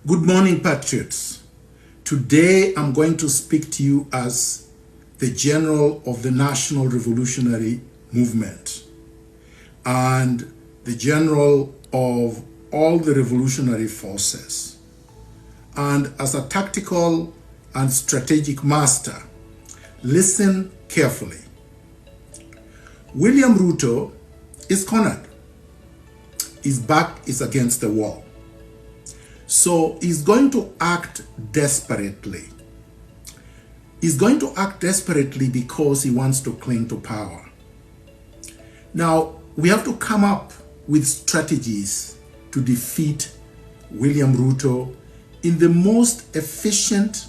Good morning, Patriots. Today I'm going to speak to you as the General of the National Revolutionary Movement and the General of all the revolutionary forces, and as a tactical and strategic master. Listen carefully. William Ruto is cornered. His back is against the wall. So he's going to act desperately. He's going to act desperately because he wants to cling to power. Now, we have to come up with strategies to defeat William Ruto in the most efficient,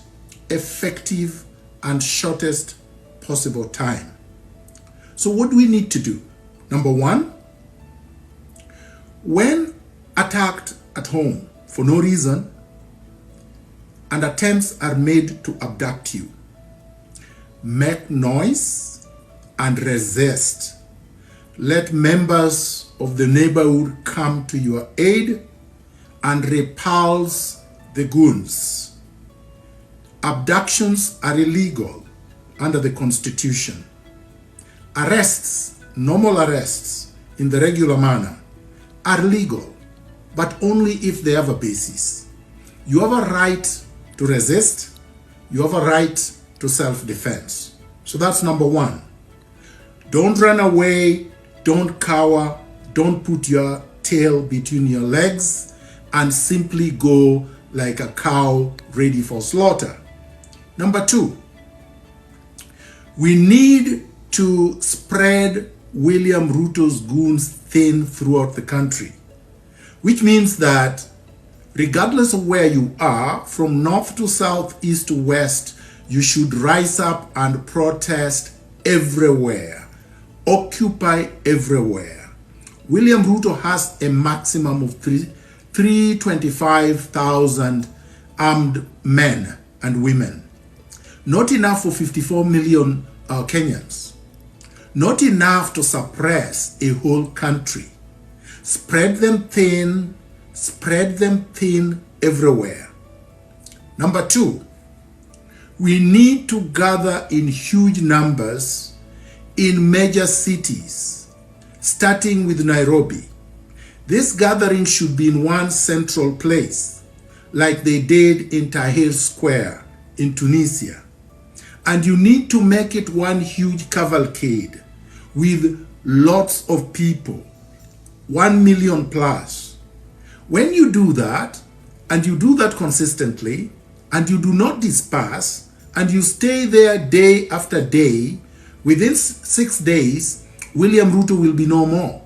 effective, and shortest possible time. So what do we need to do? Number one, when attacked at home for no reason and attempts are made to abduct you, make noise and resist. Let members of the neighborhood come to your aid and repulse the goons. Abductions are illegal under the Constitution. Arrests, normal arrests in the regular manner, are legal, but only if they have a basis. You have a right to resist. You have a right to self-defense. So that's number one. Don't run away. Don't cower. Don't put your tail between your legs and simply go like a cow ready for slaughter. Number two, we need to spread William Ruto's goons thin throughout the country, which means that regardless of where you are, from north to south, east to west, you should rise up and protest everywhere, occupy everywhere. William Ruto has a maximum of 325,000 armed men and women. Not enough for 54 million Kenyans. Not enough to suppress a whole country. Spread them thin everywhere. Number two, we need to gather in huge numbers in major cities, starting with Nairobi. This gathering should be in one central place, like they did in Tahrir Square in Tunisia. And you need to make it one huge cavalcade with lots of people, 1 million plus. When you do that, and you do that consistently, and you do not disperse, and you stay there day after day, within 6 days, William Ruto will be no more.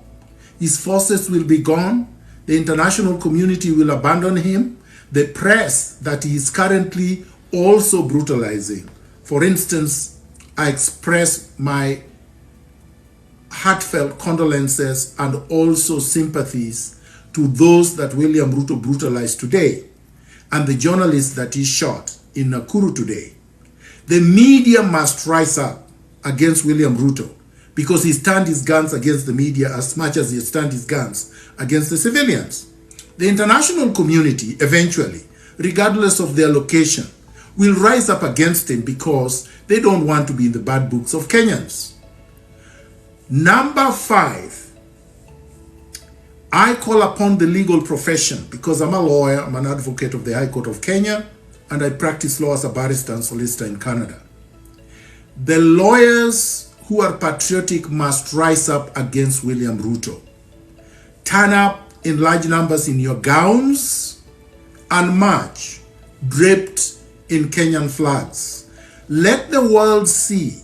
His forces will be gone. The international community will abandon him. The press that he is currently also brutalizing. For instance, I express my heartfelt condolences and also sympathies to those that William Ruto brutalized today and the journalists that he shot in Nakuru today. The media must rise up against William Ruto because he turned his guns against the media as much as he turned his guns against the civilians. The international community eventually, regardless of their location, will rise up against him because they don't want to be in the bad books of Kenyans. Number five, I call upon the legal profession because I'm a lawyer, I'm an advocate of the High Court of Kenya, and I practice law as a barrister and solicitor in Canada. The lawyers who are patriotic must rise up against William Ruto. Turn up in large numbers in your gowns and march, draped in Kenyan flags. Let the world see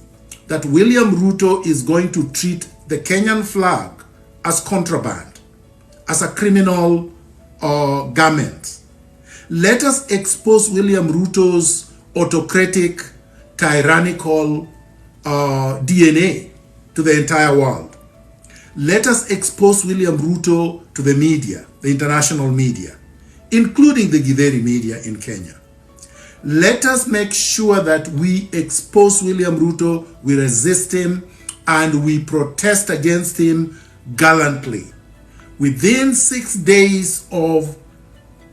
that William Ruto is going to treat the Kenyan flag as contraband, as a criminal garment. Let us expose William Ruto's autocratic, tyrannical DNA to the entire world. Let us expose William Ruto to the media, the international media, including the Githeri media in Kenya. Let us make sure that we expose William Ruto, we resist him, and we protest against him gallantly. Within 6 days of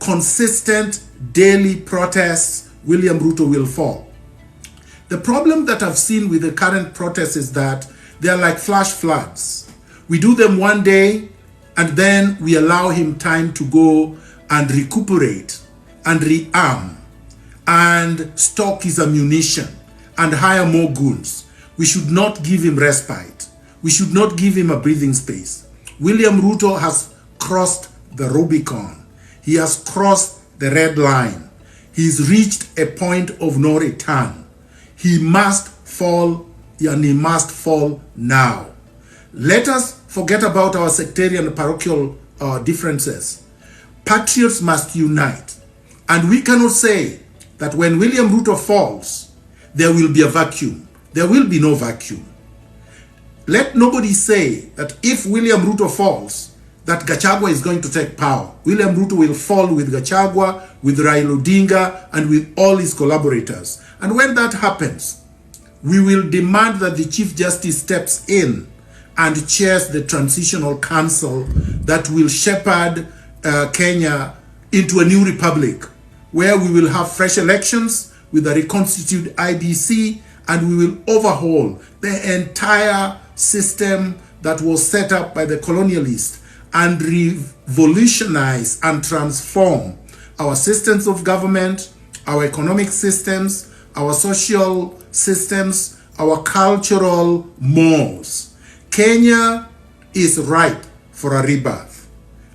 consistent daily protests, William Ruto will fall. The problem that I've seen with the current protests is that they are like flash floods. We do them one day and then we allow him time to go and recuperate and rearm and stock his ammunition and hire more goons. We should not give him respite. We should not give him a breathing space. William Ruto has crossed the Rubicon. He has crossed the red line. He's reached a point of no return. He must fall, and he must fall now. Let us forget about our sectarian and parochial differences. Patriots must unite. And we cannot say that when William Ruto falls, there will be a vacuum. There will be no vacuum. Let nobody say that if William Ruto falls, that Gachagua is going to take power. William Ruto will fall with Gachagua, with Raila Odinga, and with all his collaborators. And when that happens, we will demand that the Chief Justice steps in and chairs the Transitional Council that will shepherd Kenya into a new republic, where we will have fresh elections with a reconstituted IBC, and we will overhaul the entire system that was set up by the colonialists and revolutionize and transform our systems of government, our economic systems, our social systems, our cultural mores. Kenya is ripe for a rebirth,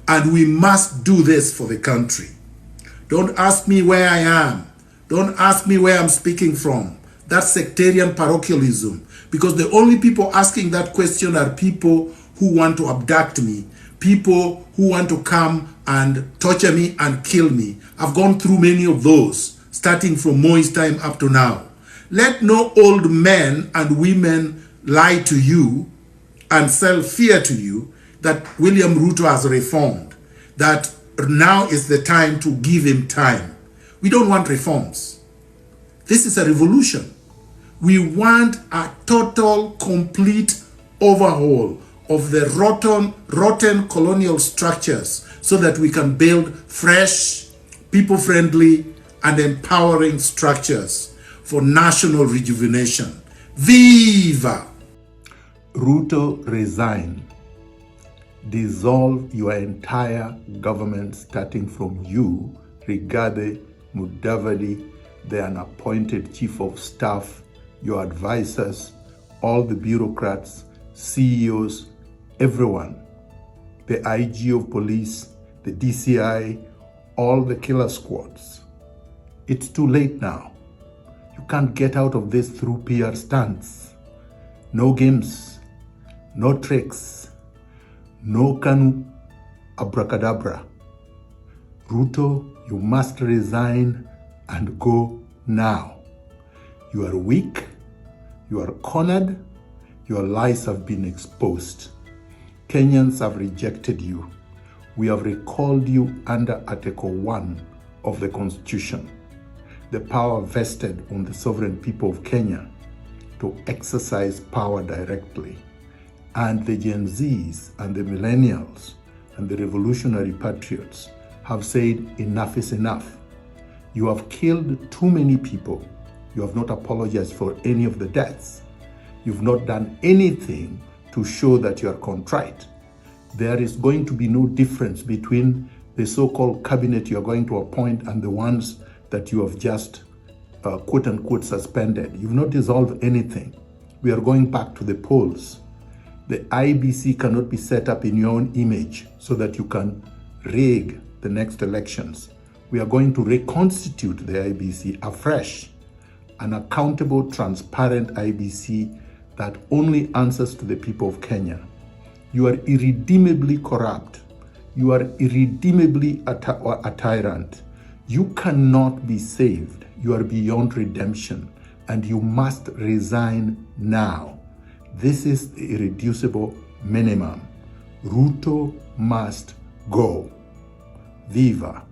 and we must do this for the country. Don't ask me where I am. Don't ask me where I'm speaking from. That's sectarian parochialism, because the only people asking that question are people who want to abduct me, people who want to come and torture me and kill me. I've gone through many of those, starting from Moi's time up to now. Let no old men and women lie to you and sell fear to you that William Ruto has reformed, that now is the time to give him time. We don't want reforms. This is a revolution. We want a total, complete overhaul of the rotten colonial structures so that we can build fresh, people-friendly, and empowering structures for national rejuvenation. Viva! Ruto, resign. Dissolve your entire government, starting from you, Rigathi Mudavadi, the unappointed chief of staff, your advisors, all the bureaucrats, CEOs, everyone, the IG of police, the DCI, all the killer squads. It's too late now. You can't get out of this through PR stunts. No games, no tricks, no canoe abracadabra. Ruto, you must resign and go now. You are weak, you are cornered, your lies have been exposed. Kenyans have rejected you. We have recalled you under Article 1 of the Constitution, the power vested on the sovereign people of Kenya to exercise power directly. And the Gen Zs and the millennials and the revolutionary patriots have said enough is enough. You have killed too many people. You have not apologized for any of the deaths. You've not done anything to show that you are contrite. There is going to be no difference between the so-called cabinet you are going to appoint and the ones that you have just quote-unquote suspended. You've not dissolved anything. We are going back to the polls. The IBC cannot be set up in your own image so that you can rig the next elections. We are going to reconstitute the IBC afresh, an accountable, transparent IBC that only answers to the people of Kenya. You are irredeemably corrupt. You are irredeemably a tyrant. You cannot be saved. You are beyond redemption, and you must resign now. This is the irreducible minimum. Ruto must go. Viva!